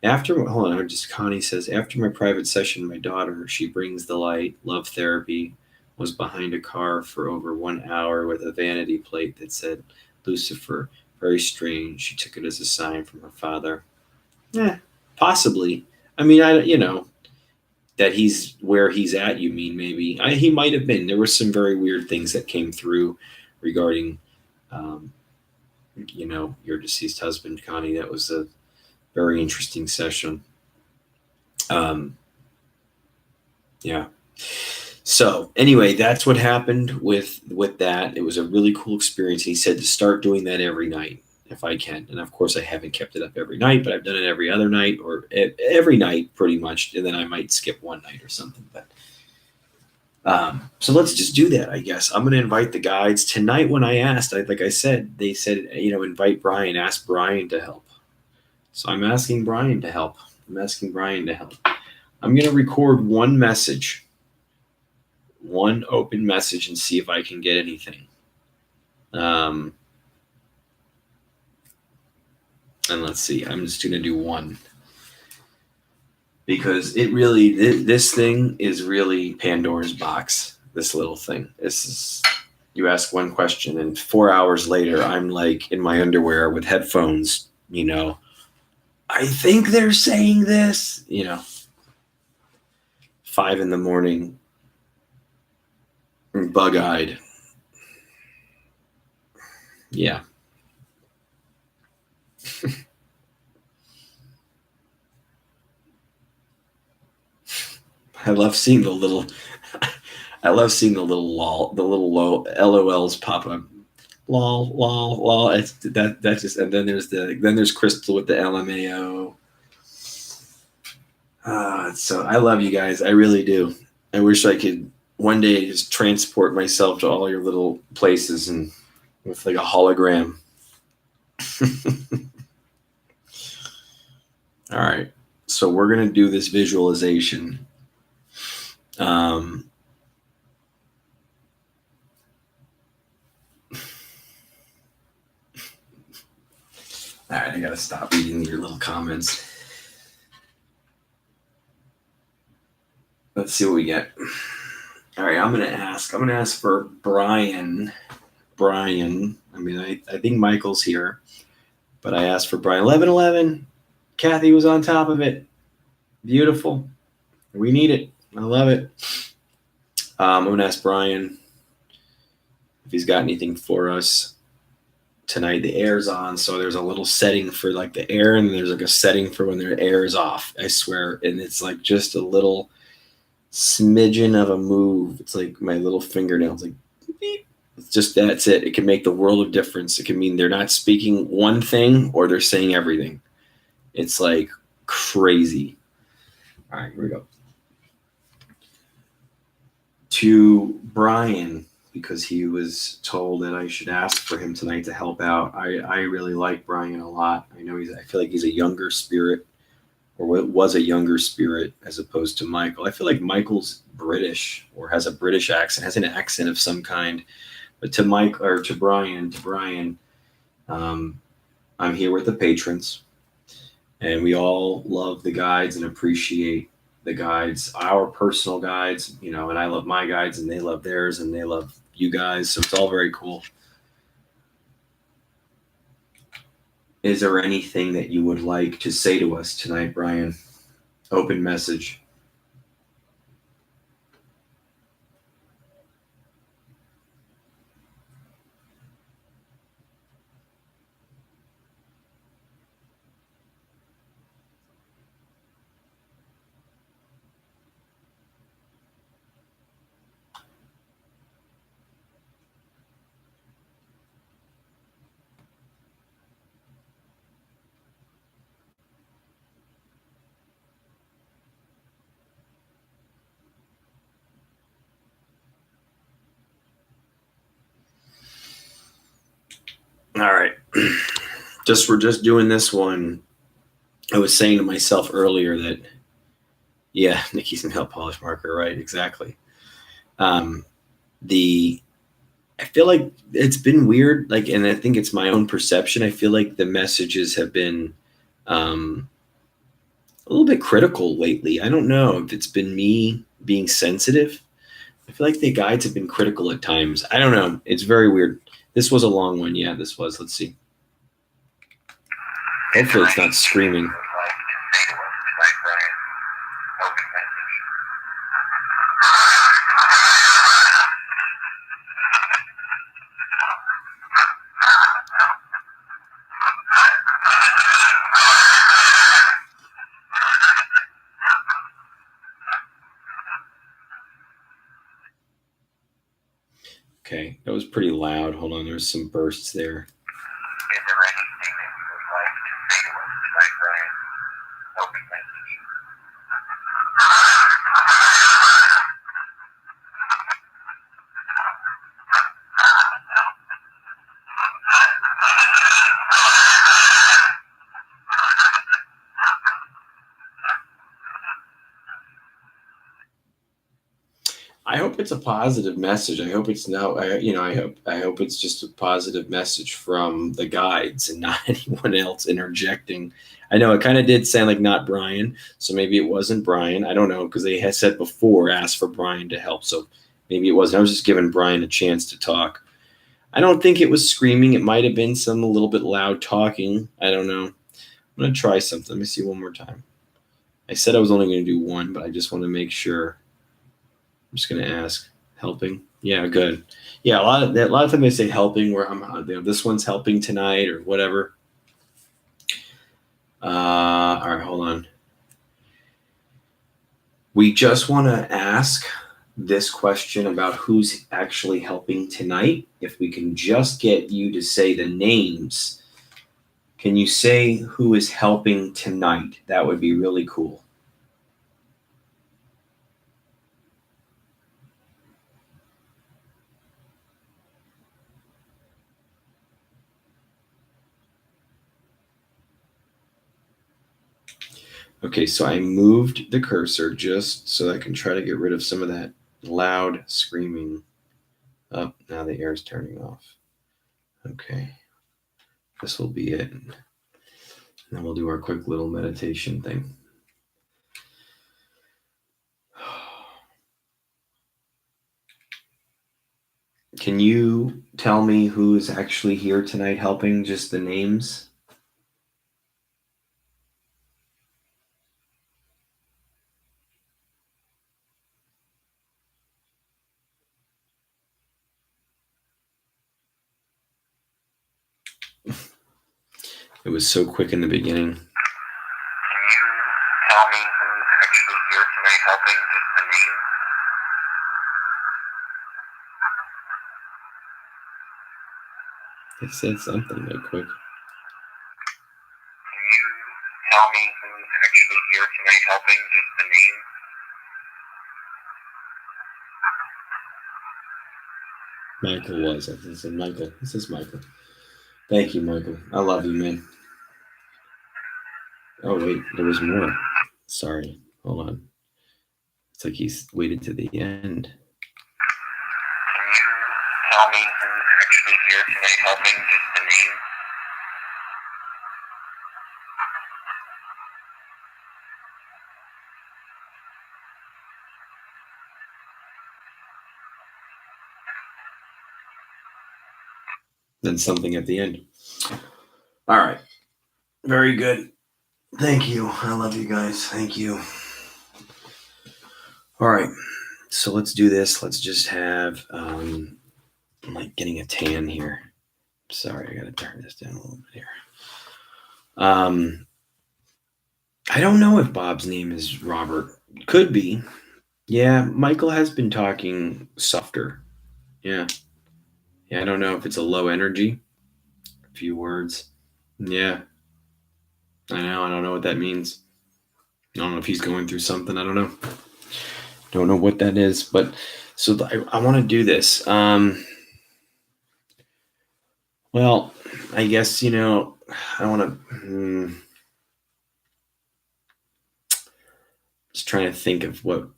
Connie says, after my private session, my daughter, she brings the light, love therapy, was behind a car for over 1 hour with a vanity plate that said Lucifer. Very strange. She took it as a sign from her father. Possibly. I mean, that he's where he's at, you mean, maybe. He might have been. There were some very weird things that came through regarding, you know, your deceased husband, Connie. That was a very interesting session. Yeah. So anyway, that's what happened with that. It was a really cool experience. He said to start doing that every night if I can. And of course I haven't kept it up every night, but I've done it every other night or every night pretty much. And then I might skip one night or something, but So let's just do that, I guess. I'm going to invite the guides tonight. When I asked, like I said, they said, invite Brian, ask Brian to help. So I'm asking Brian to help. I'm going to record one message, one open message, and see if I can get anything. And let's see. I'm just going to do one. Because it really, this thing is really Pandora's box. This little thing. This is, you ask one question, and 4 hours later, I'm like in my underwear with headphones. I think they're saying this. 5 a.m, bug-eyed. Yeah. I love seeing the little low LOLs pop up. Lol, lol, lol. It's that just, and then there's Crystal with the LMAO. So I love you guys. I really do. I wish I could one day just transport myself to all your little places and with like a hologram. All right. So we're going to do this visualization. All right, I got to stop reading your little comments. Let's see what we get. All right, I'm going to ask for Brian. I mean, I think Michael's here, but I asked for Brian. 11:11. Kathy was on top of it. Beautiful. We need it. I love it. I'm going to ask Brian if he's got anything for us tonight. The air's on, so there's a little setting for like the air, and there's like a setting for when the air is off. I swear, and it's like just a little smidgen of a move. It's like my little fingernail. It's like beep. It's just that's it. It can make the world of difference. It can mean they're not speaking one thing or they're saying everything. It's like crazy. All right, here we go. To Brian, because he was told that I should ask for him tonight to help out. I really like Brian a lot. I feel like he's a younger spirit, or was a younger spirit as opposed to Michael. I feel like Michael's British or has a British accent, has an accent of some kind. But to Brian, I'm here with the patrons, and we all love the guides and appreciate the guides, our personal guides, and I love my guides and they love theirs and they love you guys. So it's all very cool. Is there anything that you would like to say to us tonight, Brian? Open message. All right. We're just doing this one. I was saying to myself earlier that, yeah, Nikki's nail polish marker, right? Exactly. I feel like it's been weird, and I think it's my own perception. I feel like the messages have been a little bit critical lately. I don't know if it's been me being sensitive. I feel like the guides have been critical at times. I don't know. It's very weird. This was a long one. Yeah, this was. Let's see. Hopefully it's not screaming. Okay, that was pretty loud. Hold on, there's some bursts there. Is there anything that you would like to say to us tonight, Brian? Open message. hope it's a positive message. I hope it's not. I hope it's just a positive message from the guides and not anyone else interjecting. I know it kind of did sound like not Brian, so maybe it wasn't Brian. I don't know because they had said before asked for Brian to help, so maybe it wasn't. I was just giving Brian a chance to talk. I don't think it was screaming. It might have been some a little bit loud talking. I don't know. I'm gonna try something. Let me see one more time. I said I was only going to do one, but I just want to make sure. I'm just going to ask. Helping? Yeah, good. Yeah, a lot of times they say helping where this one's helping tonight or whatever. All right, hold on. We just want to ask this question about who's actually helping tonight. If we can just get you to say the names, can you say who is helping tonight? That would be really cool. Okay, so I moved the cursor just so I can try to get rid of some of that loud screaming. Oh, now the air is turning off. Okay, this will be it. And then we'll do our quick little meditation thing. Can you tell me who is actually here tonight helping? Just the names? It was so quick in the beginning. Can you tell me who's actually here tonight helping? Just the name? It said something that quick. Can you tell me who's actually here tonight helping? Just the name? Michael was. I said Michael. This is Michael. Thank you, Michael. I love you, man. Oh, wait. There was more. Sorry. Hold on. It's like he's waited to the end. Can you tell me who's actually here tonight helping? Just the name? Then something at the end. All right. Very good. Thank you. I love you guys. Thank you. All right. So let's do this. Let's just have, I'm like getting a tan here. Sorry, I got to turn this down a little bit here. I don't know if Bob's name is Robert. Could be. Yeah, Michael has been talking softer. Yeah. Yeah, I don't know if it's a low energy. A few words. Yeah. I know. I don't know what that means. I don't know if he's going through something. I don't know. Don't know what that is. But so I want to do this. Well, I guess, I want to. Just trying to think of what.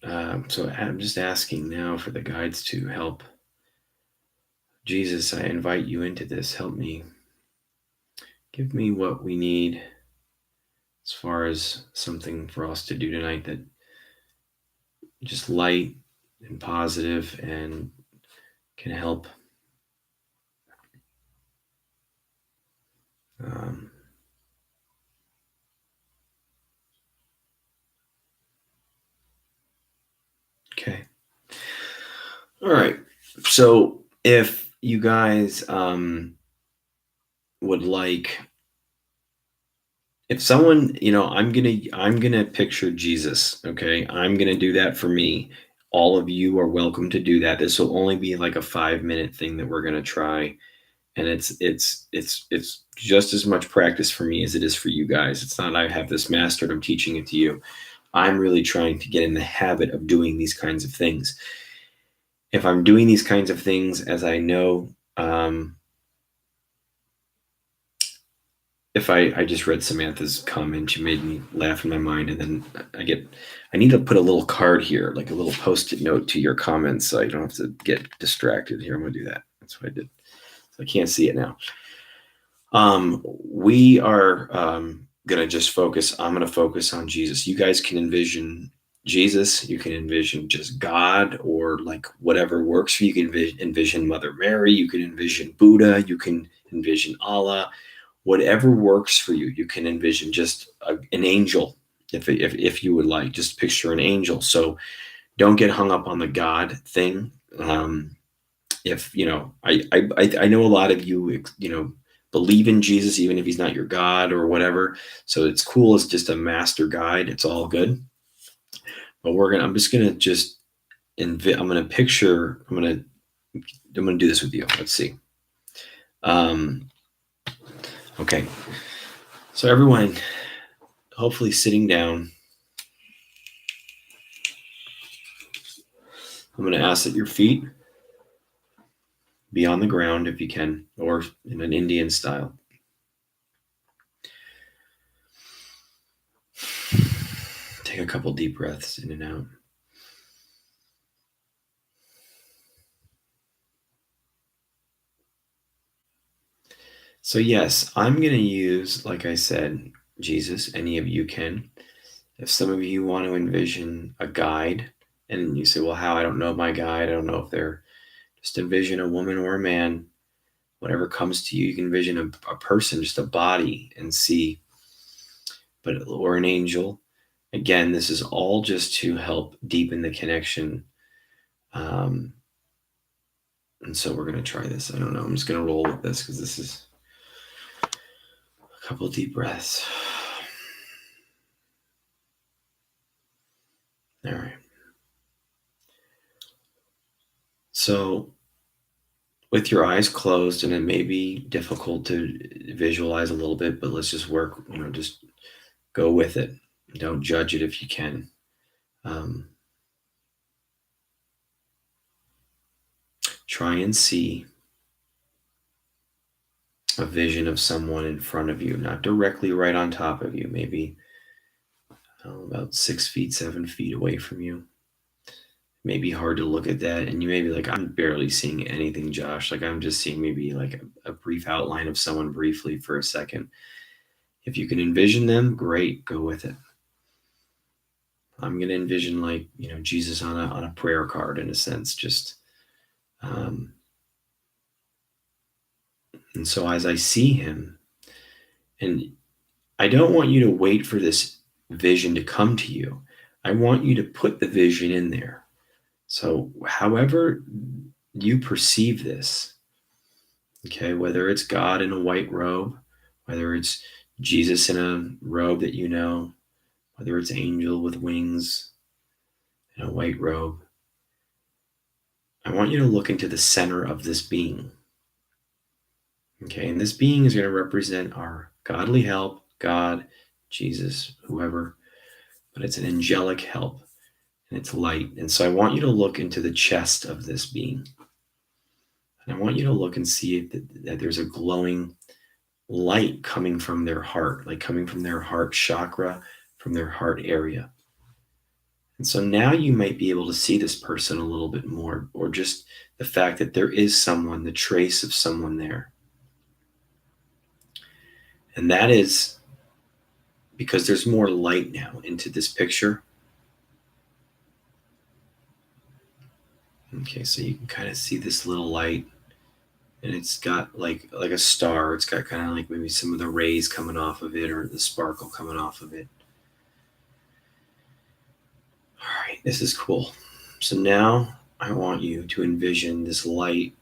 So I'm just asking now for the guides to help. Jesus, I invite you into this. Help me. Give me what we need as far as something for us to do tonight that just light and positive and can help. Okay. All right. So if you guys would like, if someone, I'm gonna picture Jesus. Okay, I'm gonna do that for me. All of you are welcome to do that. This will only be like a 5-minute thing that we're gonna try, and it's just as much practice for me as it is for you guys. It's not I have this mastered. I'm teaching it to you. I'm really trying to get in the habit of doing these kinds of things. If I'm doing these kinds of things, as I know, if I just read Samantha's comment, she made me laugh in my mind, and then I need to put a little card here, like a little post-it note to your comments, so I don't have to get distracted. Here, I'm gonna do that. That's what I did. So I can't see it now. We are gonna just focus. I'm gonna focus on Jesus. You guys can envision Jesus. You can envision just God, or like whatever works for you. You can envision Mother Mary. You can envision Buddha. You can envision Allah. Whatever works for you. You can envision just an angel, if you would like. Just picture an angel. So don't get hung up on the God thing. If you know, I know a lot of you, believe in Jesus, even if he's not your God or whatever. So it's cool. It's just a master guide. It's all good. But I'm just gonna I'm gonna picture. I'm gonna do this with you. Let's see. Okay. So everyone, hopefully sitting down. I'm going to ask that your feet be on the ground if you can, or in an Indian style. Take a couple deep breaths in and out. So yes, I'm going to use, like I said, Jesus. Any of you can. If some of you want to envision a guide, and you say, well, how? I don't know my guide. I don't know if they're, just envision a woman or a man. Whatever comes to you, you can envision a person, just a body, and see, or an angel. Again, this is all just to help deepen the connection. And so we're going to try this. I don't know. I'm just going to roll with this because this is a couple of deep breaths. All right. So with your eyes closed, and it may be difficult to visualize a little bit, but let's just work, just go with it. Don't judge it if you can. Try and see a vision of someone in front of you, not directly right on top of you, maybe about 6 feet, 7 feet away from you. It may be hard to look at that, and you may be like, I'm barely seeing anything, Josh. Like, I'm just seeing maybe like a brief outline of someone briefly for a second. If you can envision them, great, go with it. I'm going to envision, like, Jesus on a prayer card, in a sense, just and so as I see him, and I don't want you to wait for this vision to come to you. I want you to put the vision in there. So however you perceive this, okay, whether it's God in a white robe, whether it's Jesus in a robe that whether it's angel with wings in a white robe, I want you to look into the center of this being. Okay, and this being is going to represent our godly help, God, Jesus, whoever, but it's an angelic help, and it's light. And so I want you to look into the chest of this being. And I want you to look and see that there's a glowing light coming from their heart, like coming from their heart chakra, from their heart area. And so now you might be able to see this person a little bit more, or just the fact that there is someone, the trace of someone there. And that is because there's more light now into this picture. Okay, so you can kind of see this little light, and it's got like a star. It's got kind of like maybe some of the rays coming off of it, or the sparkle coming off of it. All right, this is cool. So now I want you to envision this light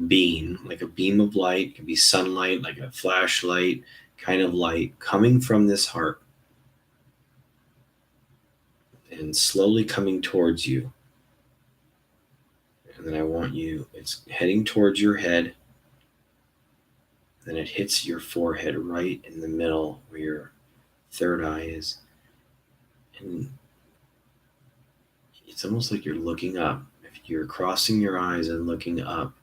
beam, like a beam of light. It could be sunlight, like a flashlight kind of light coming from this heart and slowly coming towards you. And then I want you, it's heading towards your head. Then it hits your forehead right in the middle where your third eye is. And it's almost like you're looking up. If you're crossing your eyes and looking up,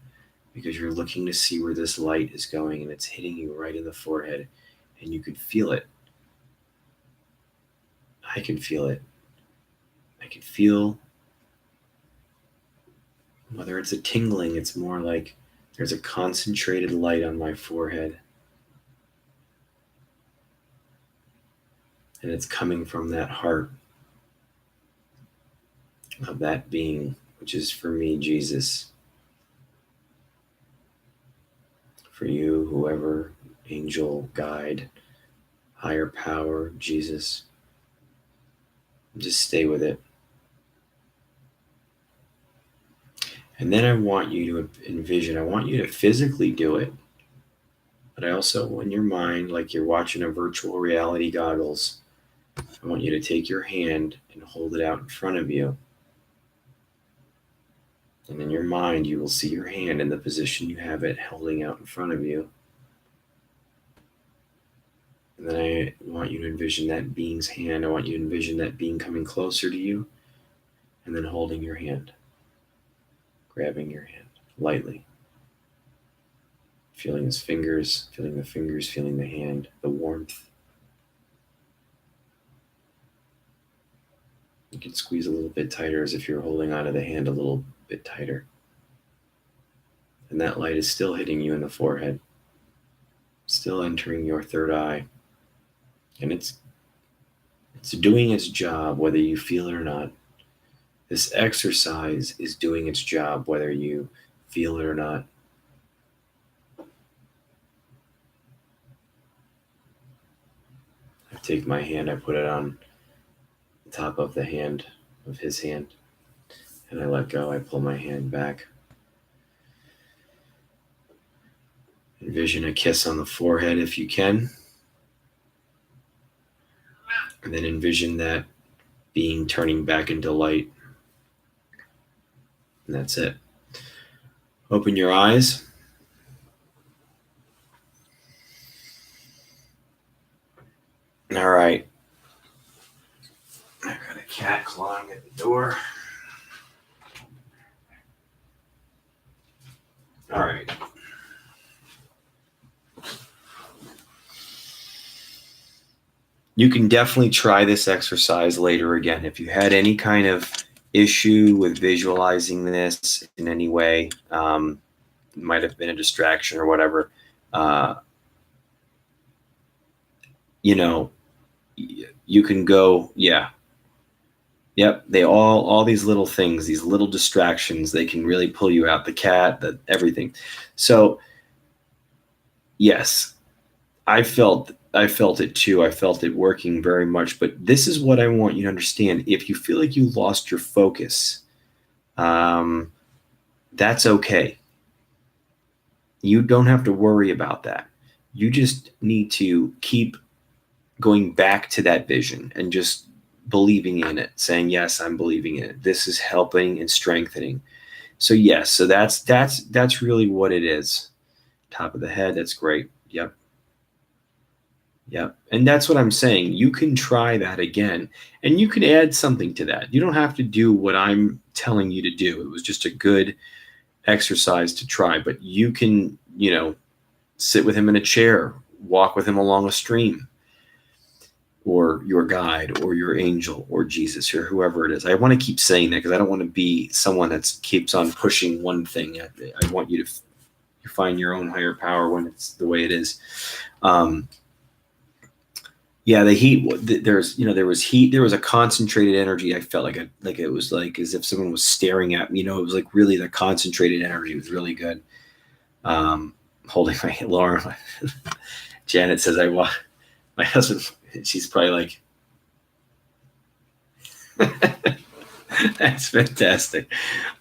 because you're looking to see where this light is going, and it's hitting you right in the forehead. and you could feel it. I can feel it. I can feel, whether it's a tingling, it's more like there's a concentrated light on my forehead. And it's coming from that heart of that being, which is for me, Jesus. For you, whoever, angel, guide, higher power, Jesus. Just stay with it. And then I want you to envision, I want you to physically do it. But I also, in your mind, like you're watching a virtual reality goggles, I want you to take your hand and hold it out in front of you. And in your mind, you will see your hand in the position you have it holding out in front of you. And then I want you to envision that being's hand. I want you to envision that being coming closer to you and then holding your hand, grabbing your hand lightly, feeling his fingers, feeling the fingers, feeling the hand, the warmth. You can squeeze a little bit tighter as if you're holding onto the hand a little bit tighter. And that light is still hitting you in the forehead, still entering your third eye. And it's doing its job whether you feel it or not. This exercise is doing its job whether you feel it or not. I take my hand, I put it on the top of the hand, of his hand, and I let go. I pull my hand back. Envision a kiss on the forehead if you can. And then envision that being turning back into light. And that's it. Open your eyes. All right. I've got a cat clawing at the door. All right. You can definitely try this exercise later again. If you had any kind of issue with visualizing this in any way, it might have been a distraction or whatever, you can go, yeah. Yep, they all these little things, these little distractions, they can really pull you out. The cat, everything. So, yes, I felt it too. I felt it working very much. But this is what I want you to understand. If you feel like you lost your focus, that's okay. You don't have to worry about that. You just need to keep going back to that vision and just believing in it, saying, yes, I'm believing in it. This is helping and strengthening. So yes, so that's really what it is. Top of the head, that's great. Yep. And that's what I'm saying. You can try that again, and you can add something to that. You don't have to do what I'm telling you to do. It was just a good exercise to try, but you can, sit with him in a chair, walk with him along a stream, or your guide, or your angel, or Jesus, or whoever it is. I want to keep saying that because I don't want to be someone that keeps on pushing one thing. I want you to find your own higher power when it's the way it is. Yeah, the heat. There was heat. There was a concentrated energy. I felt like it was like as if someone was staring at me. It was like really the concentrated energy. It was really good. Holding my Laura. Janet says my husband. She's probably like, that's fantastic.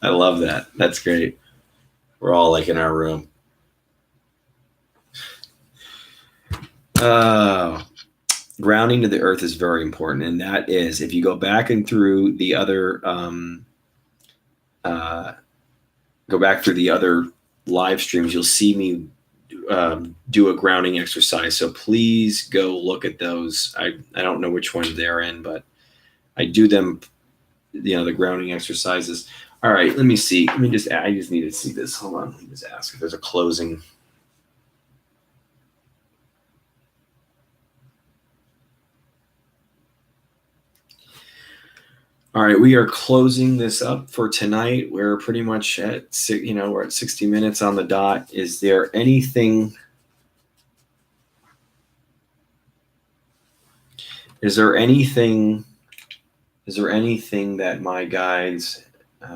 I love that. That's great. We're all like in our room. Grounding to the earth is very important. And that is, if you go back and through the other, live streams, you'll see me do a grounding exercise. So please go look at those. I don't know which one they're in, but I do them, the grounding exercises. All right, let me see. I just need to see this. Hold on. Let me just ask if there's a closing. All right, we are closing this up for tonight. We're pretty much at we're at 60 minutes on the dot. Is there anything? Is there anything that my guides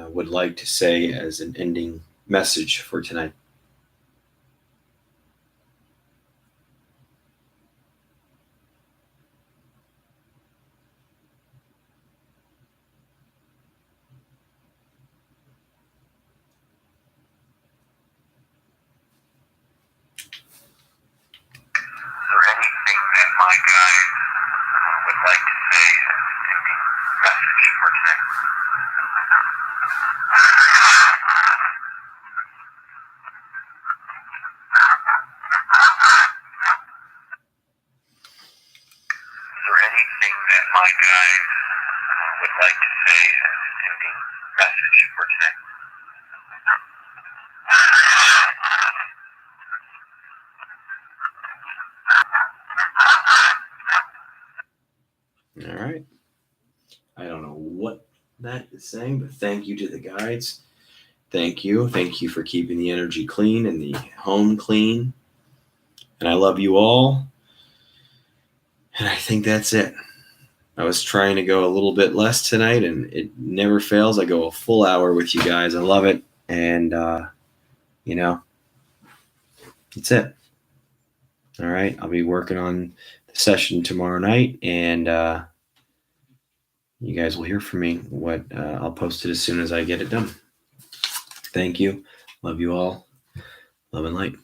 would like to say as an ending message for tonight? Is there anything that my guide would like to say as an ending message for tonight? Is there anything that my guide would like to say as an ending message for tonight? All right. I don't know what that is saying, but thank you to the guides. Thank you. Thank you for keeping the energy clean and the home clean. And I love you all. And I think that's it. I was trying to go a little bit less tonight, and it never fails. I go a full hour with you guys. I love it. And, that's it. All right. I'll be working on the session tomorrow night, and you guys will hear from me. I'll post it as soon as I get it done. Thank you. Love you all. Love and light.